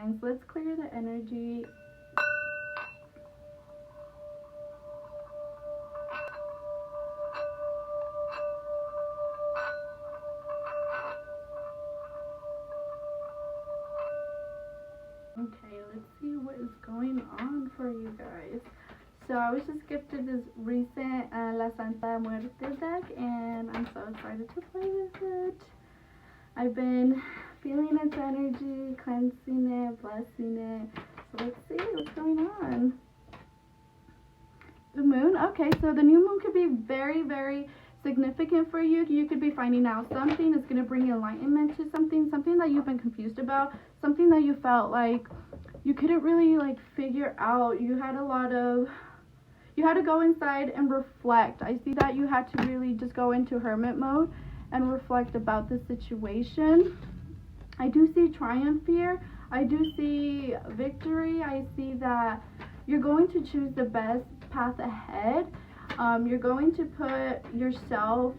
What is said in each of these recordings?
signs. Let's clear the energy. Okay, let's see what is going on for you guys. So I was just gifted this recent La Santa Muerte deck, and I'm so excited to play with it. I've been feeling its energy, cleansing it, blessing it. So let's see what's going on. The moon. Okay, so the new moon could be very, very significant for you. You could be finding out something. It's going to bring enlightenment to something that you've been confused about, something that you felt like you couldn't really like figure out. You had to go inside and reflect. I see that you had to really just go into hermit mode and reflect about the situation. I do see triumph here. I do see victory. I see that you're going to choose the best path ahead. You're going to put yourself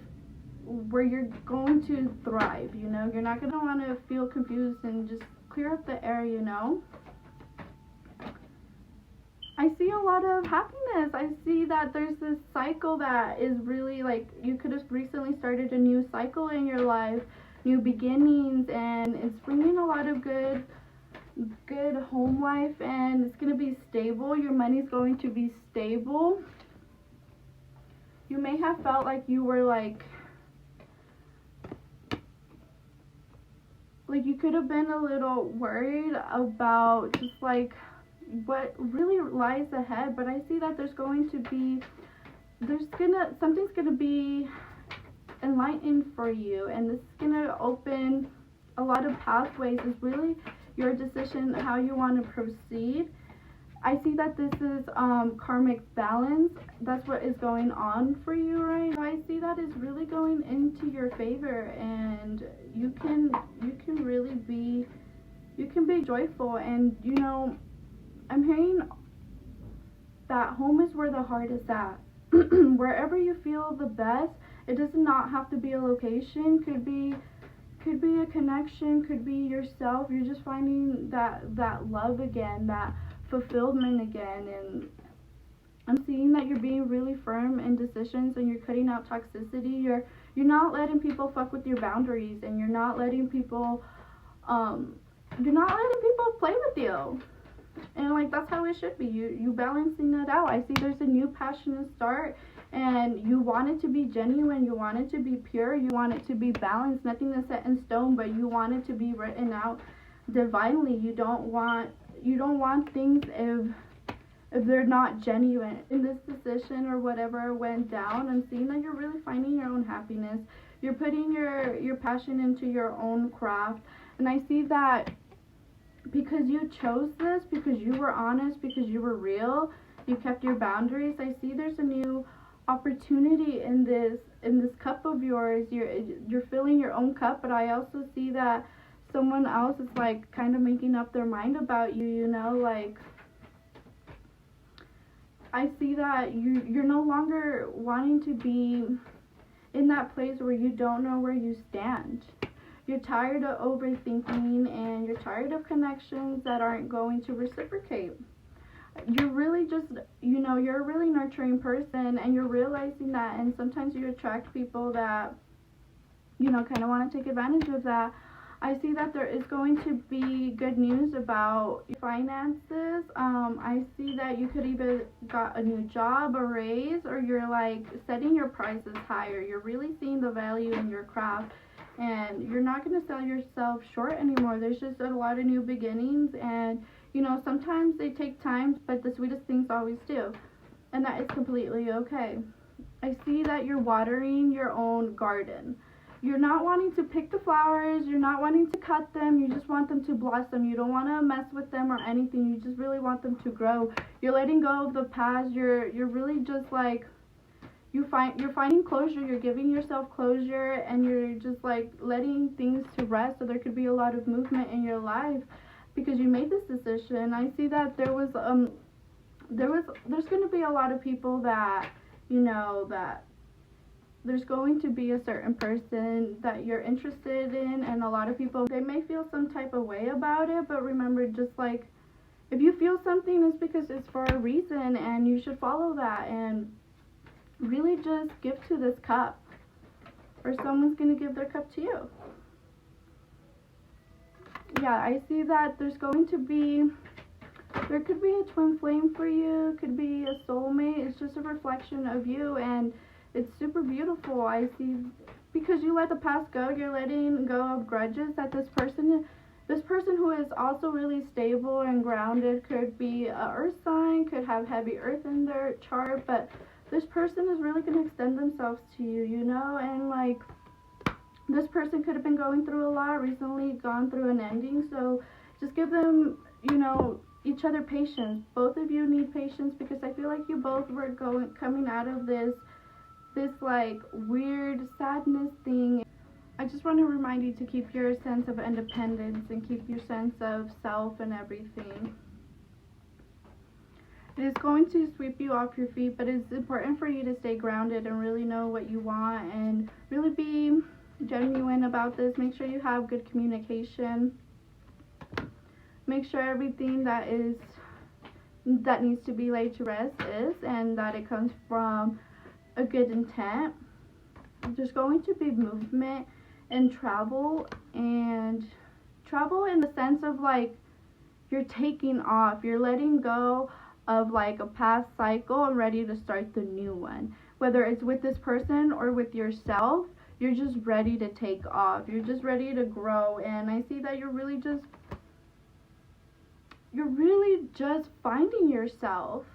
where you're going to thrive. You know, you're not going to want to feel confused and just clear up the air, you know. I see a lot of happiness. I see that there's this cycle that is really like, you could have recently started a new cycle in your life, new beginnings, and it's bringing a lot of good home life, and it's going to be stable. Your money's going to be stable. You may have felt like you were like you could have been a little worried about just like what really lies ahead, but I see that something's gonna be enlightened for you, and this is gonna open a lot of pathways. It's really your decision how you want to proceed. I see that this is karmic balance. That's what is going on for you right now. I see that is really going into your favor, and you can really be joyful. And you know, I'm hearing that home is where the heart is at. Wherever you feel the best. It does not have to be a location. Could be a connection. Could be yourself. You're just finding that love again, that fulfillment again. And I'm seeing that you're being really firm in decisions, and you're cutting out toxicity. You're not letting people fuck with your boundaries, and you're not letting people play with you. And like, that's how it should be. You balancing it out. I see there's a new passionate start, and you want it to be genuine, you want it to be pure, you want it to be balanced. Nothing is set in stone, but you want it to be written out divinely. You don't want things if they're not genuine. In this decision or whatever went down, I'm seeing that you're really finding your own happiness. You're putting your passion into your own craft, and I see that because you chose this, because you were honest, because you were real, you kept your boundaries. I see there's a new opportunity in this cup of yours. You're filling your own cup, but I also see that someone else is like kind of making up their mind about you, you know, like I see that you're no longer wanting to be in that place where you don't know where you stand. You're tired of overthinking, and you're tired of connections that aren't going to reciprocate. You're really just, you know, you're a really nurturing person, and you're realizing that, and sometimes you attract people that, you know, kind of want to take advantage of that. I see that there is going to be good news about your finances. I see that you could either got a new job, a raise, or you're like setting your prices higher. You're really seeing the value in your craft, and you're not going to sell yourself short anymore. There's just a lot of new beginnings, and you know, sometimes they take time, but the sweetest things always do, and that is completely okay. I see that you're watering your own garden. You're not wanting to pick the flowers, you're not wanting to cut them, you just want them to blossom. You don't want to mess with them or anything, you just really want them to grow. You're letting go of the past. You're really just like, you're finding closure, you're giving yourself closure, and you're just like letting things to rest. So there could be a lot of movement in your life because you made this decision. I see that there's going to be a lot of people that, you know, that there's going to be a certain person that you're interested in, and a lot of people, they may feel some type of way about it, but remember, just like, if you feel something, it's because it's for a reason, and you should follow that, and really just give to this cup, or someone's going to give their cup to you. Yeah, I see that there could be a twin flame for you, could be a soulmate. It's just a reflection of you, and it's super beautiful. I see, because you let the past go, you're letting go of grudges that this person who is also really stable and grounded, could be a earth sign, could have heavy earth in their chart, but this person is really going to extend themselves to you, you know, and like, this person could have been going through a lot recently, gone through an ending, so just give them, you know, each other patience. Both of you need patience, because I feel like you both were coming out of this like weird sadness thing. I just want to remind you to keep your sense of independence and keep your sense of self and everything. It is going to sweep you off your feet, but it's important for you to stay grounded and really know what you want and really be genuine about this. Make sure you have good communication. Make sure everything that needs to be laid to rest is, and that it comes from a good intent. There's going to be movement and travel in the sense of like, you're taking off, you're letting go of like a past cycle and ready to start the new one. Whether it's with this person or with yourself, you're just ready to take off. You're just ready to grow, and I see that you're really just finding yourself.